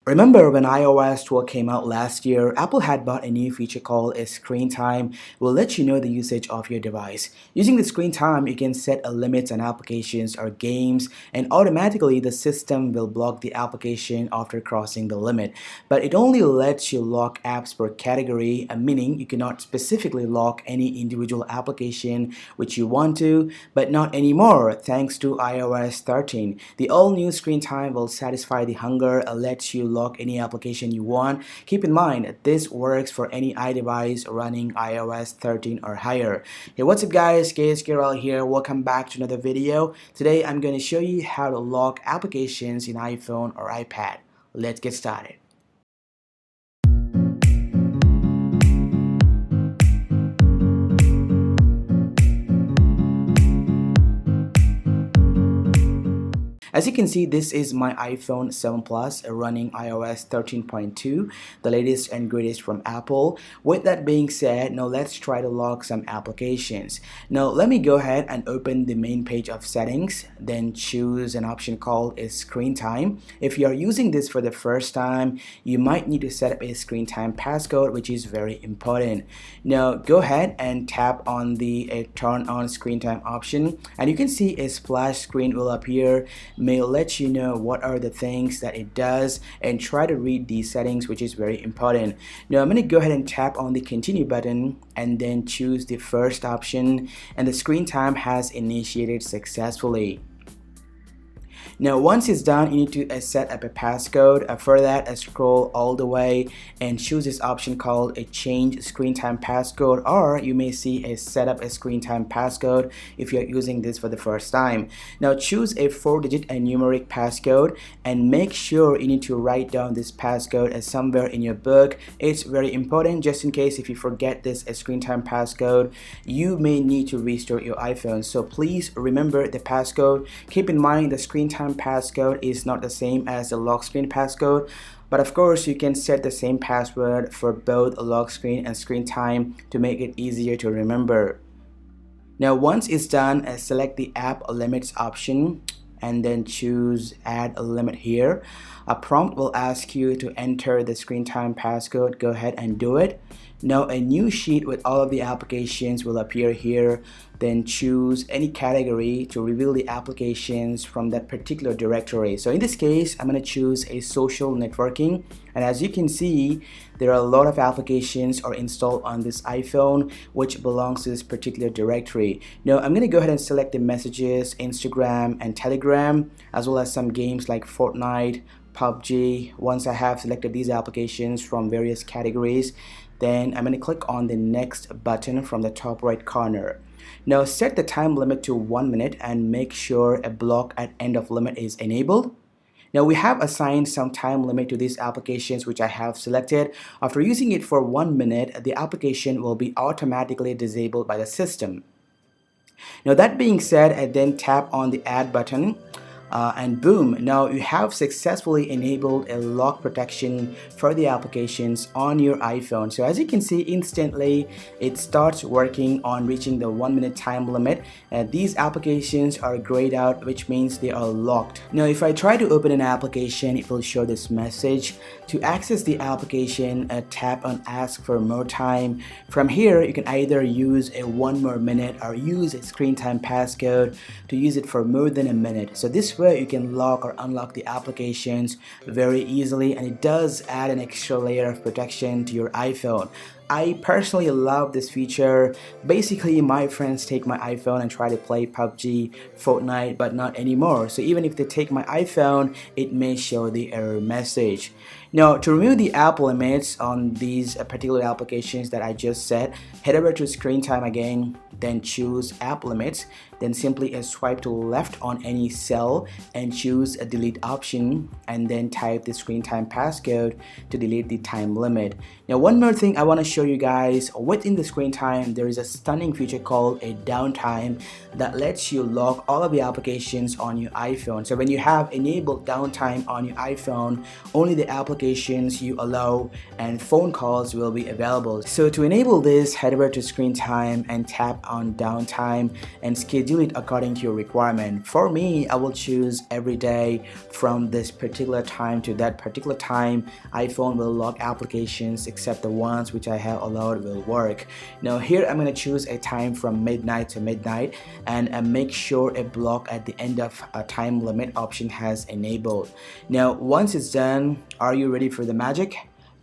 Remember when iOS 12 came out last year, Apple had bought a new feature called a screen time. It will let you know the usage of your device. Using the screen time, you can set a limit on applications or games, and automatically the system will block the application after crossing the limit. But it only lets you lock apps per category, meaning you cannot specifically lock any individual application which you want to, but not anymore thanks to iOS 13. The all-new screen time will satisfy the hunger and lets you lock any application you want. Keep in mind, this works for any iDevice running iOS 13 or higher. Hey, what's up guys, KSK ROYAL here. Welcome back to another video. Today I'm going to show you how to lock applications in iPhone or iPad. Let's get started. As you can see, this is my iPhone 7 Plus running iOS 13.2, the latest and greatest from Apple. With that being said, now let's try to lock some applications. Now let me go ahead and open the main page of settings, then choose an option called a screen time. If you are using this for the first time, you might need to set up a screen time passcode, which is very important. Now go ahead and tap on the turn on screen time option, and you can see a splash screen will appear. May let you know what are the things that it does, and try to read these settings, which is very important. Now I'm going to go ahead and tap on the continue button and then choose the first option, and the screen time has initiated successfully. Now once it's done, you need to set up a passcode. For that, scroll all the way and choose this option called a change screen time passcode, or you may see a set up a screen time passcode if you're using this for the first time. Now choose a 4-digit and numeric passcode, and make sure you need to write down this passcode as somewhere in your book. It's very important, just in case if you forget this screen time passcode, you may need to restart your iPhone. So please remember the passcode. Keep in mind the screen time passcode is not the same as the lock screen passcode, but of course you can set the same password for both lock screen and screen time to make it easier to remember. Now once it's done, select the app limits option and then choose add a limit here. A prompt will ask you to enter the screen time passcode. Go ahead and do it. Now a new sheet with all of the applications will appear here. Then choose any category to reveal the applications from that particular directory. So in this case, I'm going to choose a social networking, and as you can see, there are a lot of applications are installed on this iPhone which belongs to this particular directory. Now I'm going to go ahead and select the messages, Instagram and Telegram, as well as some games like Fortnite, PUBG. Once I have selected these applications from various categories, then I'm going to click on the next button from the top right corner. Now set the time limit to 1 minute and make sure a block at end of limit is enabled. Now we have assigned some time limit to these applications which I have selected. After using it for 1 minute, the application will be automatically disabled by the system. Now that being said, then tap on the add button. And boom, now you have successfully enabled a lock protection for the applications on your iPhone. So as you can see, instantly it starts working on reaching the 1 minute time limit. These applications are grayed out, which means they are locked. Now if I try to open an application, it will show this message. To access the application, tap on ask for more time. From here, you can either use a 1 more minute or use a screen time passcode to use it for more than a minute. So this way you can lock or unlock the applications very easily, and it does add an extra layer of protection to your iPhone. I personally love this feature. Basically, my friends take my iPhone and try to play PUBG, Fortnite, but not anymore. So even if they take my iPhone, it may show the error message. Now, to remove the app limits on these particular applications that I just set, head over to screen time again, then choose app limits, then simply swipe to left on any cell and choose a delete option, and then type the screen time passcode to delete the time limit. Now one more thing I want to show you guys, within the screen time there is a stunning feature called a downtime that lets you lock all of the applications on your iPhone. So when you have enabled downtime on your iPhone, only the applications you allow and phone calls will be available. So to enable this, head over to screen time and tap on downtime and schedule schedule it according to your requirement. For me, I will choose every day from this particular time to that particular time. iPhone will lock applications except the ones which I have allowed will work. Now here I'm going to choose a time from midnight to midnight, and make sure a block at the end of a time limit option has enabled. Now once it's done, are you ready for the magic?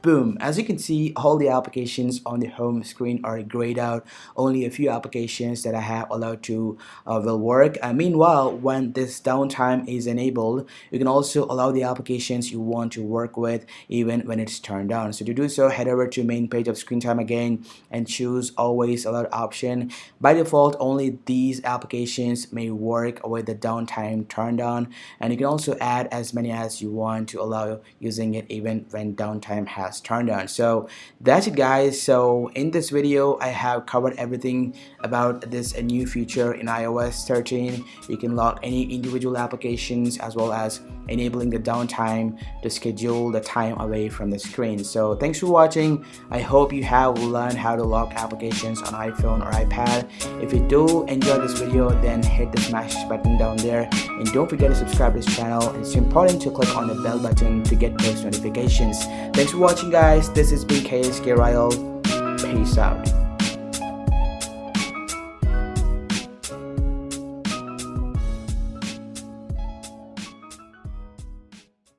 Boom! As you can see, all the applications on the home screen are grayed out. Only a few applications that I have allowed to will work. Meanwhile, when this downtime is enabled, you can also allow the applications you want to work with even when it's turned on. So to do so, head over to main page of screen time again and choose always allowed option. By default, only these applications may work with the downtime turned on, and you can also add as many as you want to allow using it even when downtime has turned on. So that's it, guys. So in this video I have covered everything about this new feature in iOS 13. You can lock any individual applications as well as enabling the downtime to schedule the time away from the screen. So thanks for watching. I hope you have learned how to lock applications on iPhone or iPad. If you do enjoy this video, then hit the smash button down there, and don't forget to subscribe to this channel. It's important to click on the bell button to get post notifications. Thanks for watching, guys. This has been KSK ROYAL. Peace out.